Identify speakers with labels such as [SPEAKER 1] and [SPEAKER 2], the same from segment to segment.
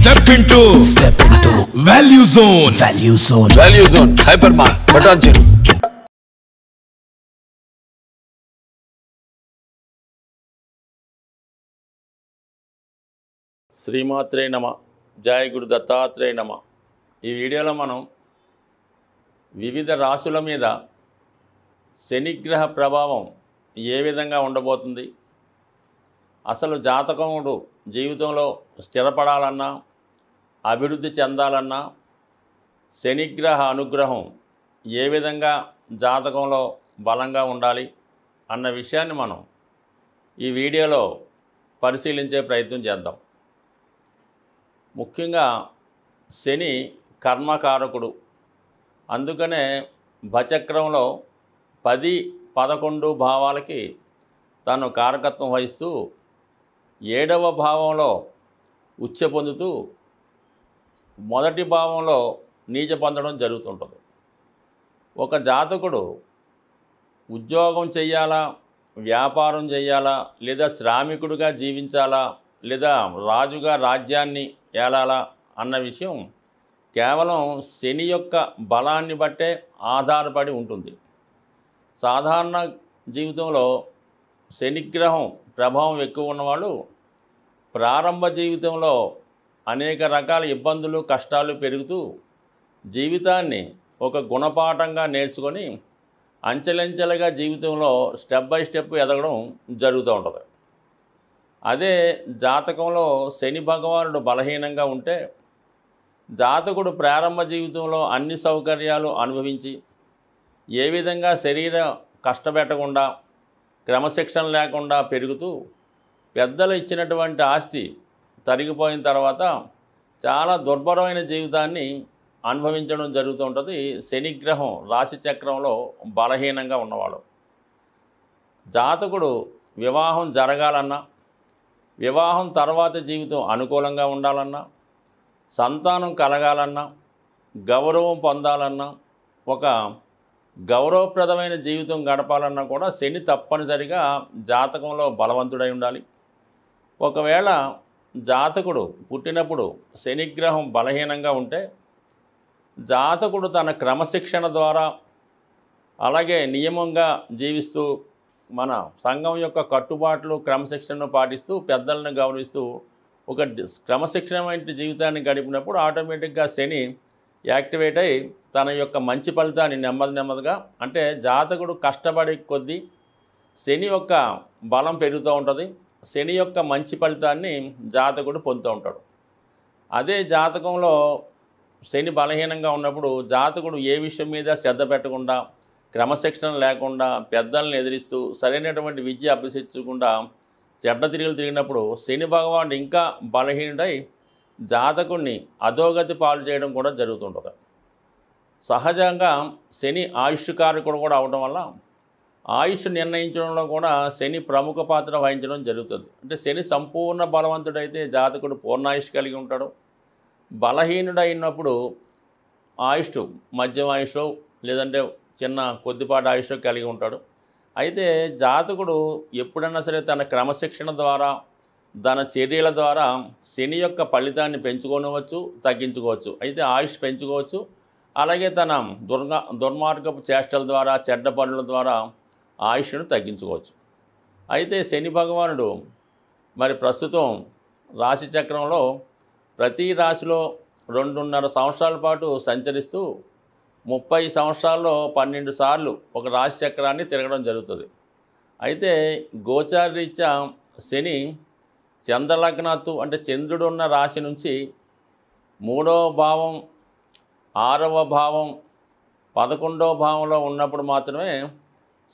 [SPEAKER 1] Step into Value Zone.
[SPEAKER 2] Value Zone. Hypermart. Button.
[SPEAKER 3] శ్రీమాత్రే నమ. జయ గురు దత్తాత్రేయ నమ. ఈ వీడియోలో మనం వివిధ రాశుల మీద శనిగ్రహ ప్రభావం ఏ విధంగా ఉండబోతుంది, అసలు జాతకముడు జీవితంలో స్థిరపడాలన్నా అభివృద్ధి చెందాలన్నా శనిగ్రహ అనుగ్రహం ఏ విధంగా జాతకంలో బలంగా ఉండాలి అన్న విషయాన్ని మనం ఈ వీడియోలో పరిశీలించే ప్రయత్నం చేద్దాం. ముఖ్యంగా శని కర్మకారకుడు, అందుకనే భచక్రంలో 10-11 భావాలకి తను కారకత్వం వహిస్తూ 7వ భావంలో ఉచ్చ పొందుతూ మొదటి భావంలో నీచ పొందడం జరుగుతుంటుంది. ఒక జాతకుడు ఉద్యోగం చేయాలా, వ్యాపారం చేయాలా, లేదా శ్రామికుడిగా జీవించాలా, లేదా రాజుగా రాజ్యాన్ని ఏలాలా అన్న విషయం కేవలం శని యొక్క బలాన్ని బట్టే ఆధారపడి ఉంటుంది. సాధారణ జీవితంలో శనిగ్రహం ప్రభావం ఎక్కువ ఉన్నవాళ్ళు ప్రారంభ జీవితంలో అనేక రకాల ఇబ్బందులు కష్టాలు పెరుగుతూ జీవితాన్ని ఒక గుణపాఠంగా నేర్చుకొని అంచెలంచెలుగా జీవితంలో స్టెప్ బై స్టెప్ ఎదగడం జరుగుతూ ఉంటుంది. అదే జాతకంలో శని భగవానుడు బలహీనంగా ఉంటే జాతకుడు ప్రారంభ జీవితంలో అన్ని సౌకర్యాలు అనుభవించి ఏ విధంగా శరీరం కష్టపెట్టకుండా క్రమశిక్షణ లేకుండా పెరుగుతూ పెద్దలు ఇచ్చినటువంటి ఆస్తి తరిగిపోయిన తర్వాత చాలా దుర్భరమైన జీవితాన్ని అనుభవించడం జరుగుతూ ఉంటుంది శనిగ్రహం రాశి చక్రంలో బలహీనంగా ఉన్నవాడు. జాతకుడు వివాహం జరగాలన్నా, వివాహం తర్వాత జీవితం అనుకూలంగా ఉండాలన్నా, సంతానం కలగాలన్నా, గౌరవం పొందాలన్నా, ఒక గౌరవప్రదమైన జీవితం గడపాలన్నా కూడా శని తప్పనిసరిగా జాతకంలో బలవంతుడై ఉండాలి. ఒకవేళ జాతకుడు పుట్టినప్పుడు శనిగ్రహం బలహీనంగా ఉంటే జాతకుడు తన క్రమశిక్షణ ద్వారా, అలాగే నియమంగా జీవిస్తూ మన సంఘం యొక్క కట్టుబాట్లు క్రమశిక్షణను పాటిస్తూ పెద్దలను గౌరవిస్తూ ఒక క్రమశిక్షణమైన జీవితాన్ని గడిపినప్పుడు ఆటోమేటిక్గా శని యాక్టివేట్ అయి తన యొక్క మంచి ఫలితాన్ని నెమ్మదిగా, అంటే జాతకుడు కష్టపడే కొద్దీ శని యొక్క బలం పెరుగుతూ ఉంటుంది. శని యొక్క మంచి ఫలితాన్ని జాతకుడు పొందుతూ ఉంటాడు. అదే జాతకంలో శని బలహీనంగా ఉన్నప్పుడు జాతకుడు ఏ విషయం మీద శ్రద్ధ పెట్టకుండా, క్రమశిక్షణ లేకుండా, పెద్దలను ఎదిరిస్తూ సరైనటువంటి విద్య అభ్యసించకుండా చెడ్డ తిరిగినప్పుడు శని భగవానుడు ఇంకా బలహీనుడై జాతకుడిని అధోగతి పాలు చేయడం కూడా జరుగుతుంటుంది. సహజంగా శని ఆయుష్కారకుడు కూడా అవడం వల్ల ఆయుష్ నిర్ణయించడంలో కూడా శని ప్రముఖ పాత్ర వహించడం జరుగుతుంది. అంటే శని సంపూర్ణ బలవంతుడైతే జాతకుడు పూర్ణాయుష్ కలిగి ఉంటాడు. బలహీనుడైనప్పుడు ఆయుష్ మధ్యం ఆయుష్ లేదంటే చిన్న కొద్దిపాటి ఆయుష్ కలిగి ఉంటాడు. అయితే జాతకుడు ఎప్పుడైనా సరే తన క్రమశిక్షణ ద్వారా, తన చర్యల ద్వారా శని యొక్క ఫలితాన్ని పెంచుకోవచ్చు, తగ్గించుకోవచ్చు. అయితే ఆయుష్ పెంచుకోవచ్చు, అలాగే తన దుర్మార్గపు చేష్టల ద్వారా, చెడ్డ పనుల ద్వారా ఆయుష్ను తగ్గించుకోవచ్చు. అయితే శని భగవానుడు మరి ప్రస్తుతం రాశి చక్రంలో ప్రతి రాశిలో 2.5 సంవత్సరాల పాటు సంచరిస్తూ 30 సంవత్సరాల్లో 12 సార్లు ఒక రాశి చక్రాన్ని తిరగడం జరుగుతుంది. అయితే గోచారరీత్యా శని చంద్రలగ్నత్తు, అంటే చంద్రుడు ఉన్న రాశి నుంచి 3వ భావం, 6వ భావం, 11వ భావంలో ఉన్నప్పుడు మాత్రమే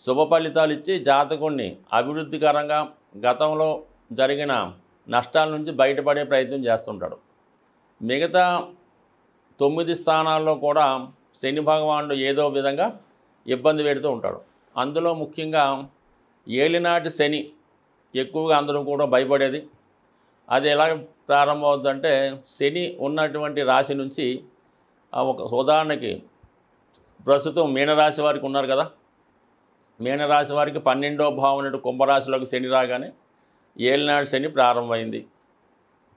[SPEAKER 3] శుభ ఫలితాలు ఇచ్చి జాతకుడిని అభివృద్ధికరంగా గతంలో జరిగిన నష్టాల నుంచి బయటపడే ప్రయత్నం చేస్తుంటాడు. మిగతా 9 స్థానాల్లో కూడా శని భగవానుడు ఏదో విధంగా ఇబ్బంది పెడుతూ ఉంటాడు. అందులో ముఖ్యంగా ఏలినాటి శని ఎక్కువగా అందరూ కూడా భయపడేది. అది ఎలా ప్రారంభమవుతుందంటే శని ఉన్నటువంటి రాశి నుంచి ఒక ఉదాహరణకి ప్రస్తుతం మీనరాశి వారికి ఉన్నారు కదా, మీనరాశి వారికి 12వ భావం కుంభరాశిలోకి శని రాగానే ఏలినాడు శని ప్రారంభమైంది.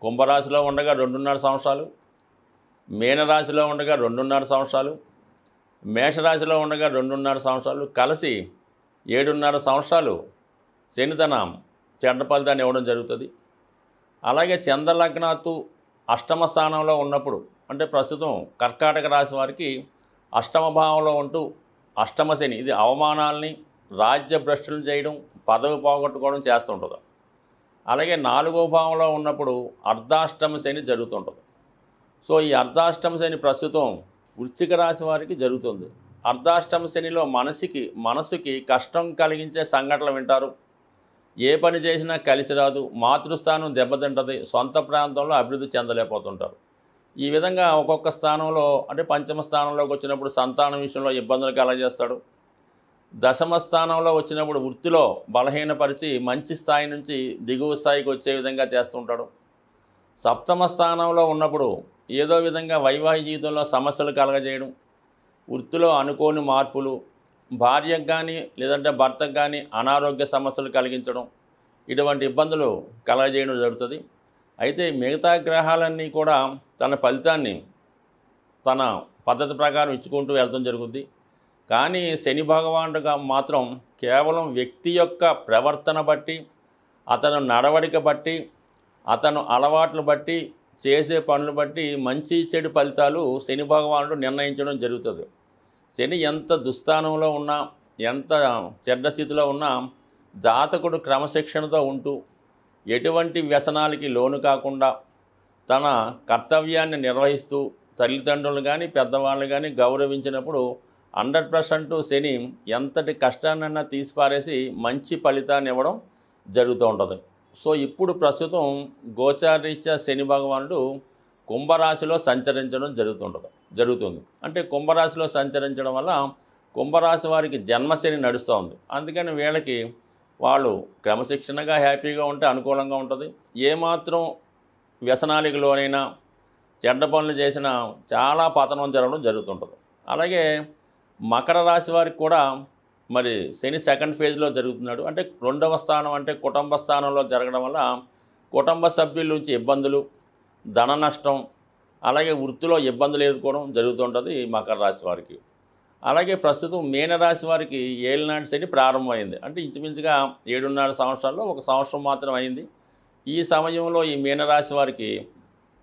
[SPEAKER 3] కుంభరాశిలో ఉండగా 2.5 సంవత్సరాలు, మీనరాశిలో ఉండగా 2.5 సంవత్సరాలు, మేషరాశిలో ఉండగా 2.5 సంవత్సరాలు, కలిసి 7.5 సంవత్సరాలు శని తన చెడ్డ ఫలితాన్ని ఇవ్వడం జరుగుతుంది. అలాగే చంద్రలగ్నాత్తు అష్టమ స్థానంలో ఉన్నప్పుడు, అంటే ప్రస్తుతం కర్కాటక రాశి వారికి అష్టమ భావంలో ఉంటూ అష్టమ శని, ఇది అవమానాల్ని, రాజ్య భ్రష్టులను చేయడం, పదవి పోగొట్టుకోవడం చేస్తుంటుంది. అలాగే 4వ భావంలో ఉన్నప్పుడు అర్ధాష్టమ శని జరుగుతుంటుంది. సో ఈ అర్ధాష్టమ శని ప్రస్తుతం వృశ్చిక రాశి వారికి జరుగుతుంది. అర్ధాష్టమ శనిలో మనసుకి కష్టం కలిగించే సంఘటనలు వింటారు. ఏ పని చేసినా కలిసి రాదు, మాతృస్థానం దెబ్బతింటుంది, సొంత ప్రాంతంలో అభివృద్ధి చెందలేకపోతుంటారు. ఈ విధంగా ఒక్కొక్క స్థానంలో, అంటే పంచమ స్థానంలోకి వచ్చినప్పుడు సంతానం విషయంలో ఇబ్బందులు కలగజేస్తాడు. దశమ స్థానంలో వచ్చినప్పుడు వృత్తిలో బలహీనపరిచి మంచి స్థాయి నుంచి దిగువ స్థాయికి వచ్చే విధంగా చేస్తుంటాడు. సప్తమ స్థానంలో ఉన్నప్పుడు ఏదో విధంగా వైవాహిక జీవితంలో సమస్యలు కలగజేయడం, వృత్తిలో అనుకోని మార్పులు, భార్యకు కానీ లేదంటే భర్తకు కానీ అనారోగ్య సమస్యలు కలిగించడం, ఇటువంటి ఇబ్బందులు కలగజేయడం జరుగుతుంది. అయితే మిగతా గ్రహాలన్నీ కూడా తన ఫలితాన్ని తన పద్ధతి ప్రకారం ఇచ్చుకుంటూ వెళ్తడం జరుగుతుంది. కానీ శని భగవానుడుగా మాత్రం కేవలం వ్యక్తి యొక్క ప్రవర్తన బట్టి, అతను నడవడిక బట్టి, అతను అలవాట్లు బట్టి, చేసే పనులు బట్టి మంచి చెడు ఫలితాలు శని భగవానుడు నిర్ణయించడం జరుగుతుంది. శని ఎంత దుస్థానంలో ఉన్నా, ఎంత చెడ్డ స్థితిలో ఉన్నా జాతకుడు క్రమశిక్షణతో ఉంటూ ఎటువంటి వ్యసనాలకి లోను కాకుండా తన కర్తవ్యాన్ని నిర్వహిస్తూ తల్లిదండ్రులు కానీ పెద్దవాళ్ళు కానీ గౌరవించినప్పుడు 100% శని ఎంతటి కష్టాన్నైనా తీసిపారేసి మంచి ఫలితాన్ని ఇవ్వడం జరుగుతూ ఉంటుంది. సో ఇప్పుడు ప్రస్తుతం గోచారీత్యా శని భగవానుడు కుంభరాశిలో సంచరించడం జరుగుతుంది. అంటే కుంభరాశిలో సంచరించడం వల్ల కుంభరాశి వారికి జన్మశని నడుస్తూ ఉంది. అందుకని వీళ్ళకి వాళ్ళు క్రమశిక్షణగా హ్యాపీగా ఉంటే అనుకూలంగా ఉంటుంది. ఏమాత్రం వ్యసనాలకు లోనైనా, చెడ్డ పనులు చేసినా చాలా పతనం జరగడం జరుగుతుంటుంది. అలాగే మకర రాశి వారికి కూడా మరి శని సెకండ్ ఫేజ్లో జరుగుతున్నాడు. అంటే 2వ స్థానం, అంటే కుటుంబ స్థానంలో జరగడం వల్ల కుటుంబ సభ్యుల నుంచి ఇబ్బందులు, ధన నష్టం, అలాగే వృత్తిలో ఇబ్బందులు ఎదుర్కోవడం జరుగుతుంటుంది మకర రాశి వారికి. అలాగే ప్రస్తుతం మీనరాశి వారికి ఏలినాటి శని ప్రారంభమైంది. అంటే ఇంచుమించుగా 7.5 సంవత్సరాల్లో 1 సంవత్సరం మాత్రం అయింది. ఈ సమయంలో ఈ మీనరాశి వారికి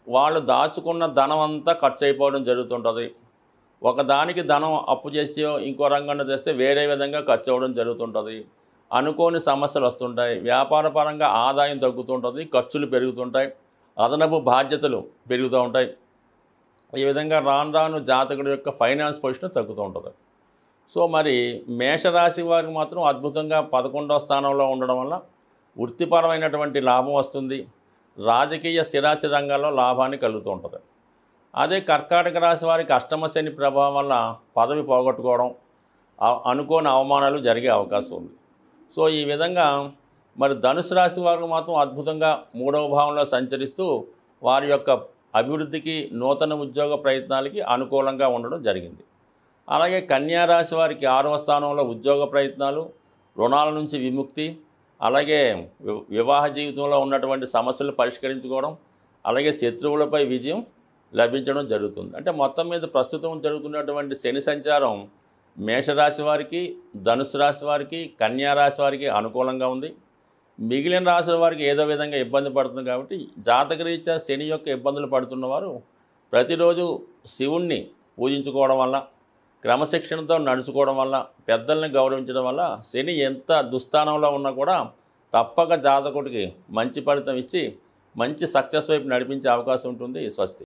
[SPEAKER 3] వాళ్ళు దాచుకున్న ధనం అంతా ఖర్చు అయిపోవడం జరుగుతుంటుంది. ఒకదానికి ధనం అప్పు చేస్తే ఇంకో రంగంలో చేస్తే వేరే విధంగా ఖర్చు అవ్వడం జరుగుతుంటుంది. అనుకోని సమస్యలు వస్తుంటాయి. వ్యాపార పరంగా ఆదాయం తగ్గుతుంటుంది, ఖర్చులు పెరుగుతుంటాయి, అదనపు బాధ్యతలు పెరుగుతూ ఉంటాయి. ఈ విధంగా రాను జాతకుడి యొక్క ఫైనాన్స్ పొజిషన్ తగ్గుతూ ఉంటుంది. సో మరి మేషరాశి వారికి మాత్రం అద్భుతంగా 11వ స్థానంలో ఉండడం వల్ల వృత్తిపరమైనటువంటి లాభం వస్తుంది. రాజకీయ స్థిరాస్తి రంగాల్లో లాభాన్ని కలుగుతూ ఉంటుంది. అదే కర్కాటక రాశి వారికి అష్టమ శని ప్రభావం వల్ల పదవి పోగొట్టుకోవడం, అనుకోని అవమానాలు జరిగే అవకాశం ఉంది. సో ఈ విధంగా మరి ధనుసు రాశి వారికి మాత్రం అద్భుతంగా 3వ భావంలో సంచరిస్తూ వారి యొక్క అభివృద్ధికి, నూతన ఉద్యోగ ప్రయత్నాలకి అనుకూలంగా ఉండడం జరిగింది. అలాగే కన్యా రాశి వారికి 6వ స్థానంలో ఉద్యోగ ప్రయత్నాలు, రుణాల నుంచి విముక్తి, అలాగే వివాహ జీవితంలో ఉన్నటువంటి సమస్యలు పరిష్కరించుకోవడం, అలాగే శత్రువులపై విజయం లభించడం జరుగుతుంది. అంటే మొత్తం మీద ప్రస్తుతం జరుగుతున్నటువంటి శని సంచారం మేషరాశి వారికి, ధనుసు రాశి వారికి, కన్యా రాశి వారికి అనుకూలంగా ఉంది. మిగిలిన రాశుల వారికి ఏదో విధంగా ఇబ్బంది పడుతుంది. కాబట్టి జాతకరీత్యా శని యొక్క ఇబ్బందులు పడుతున్నవారు ప్రతిరోజు శివుణ్ణి పూజించుకోవడం వల్ల, క్రమశిక్షణతో నడుచుకోవడం వల్ల, పెద్దల్ని గౌరవించడం వల్ల శని ఎంత దుస్థానంలో ఉన్నా కూడా తప్పక జాతకుడికి మంచి ఫలితం ఇచ్చి మంచి సక్సెస్ వైపు నడిపించే అవకాశం ఉంటుంది. స్వస్తి.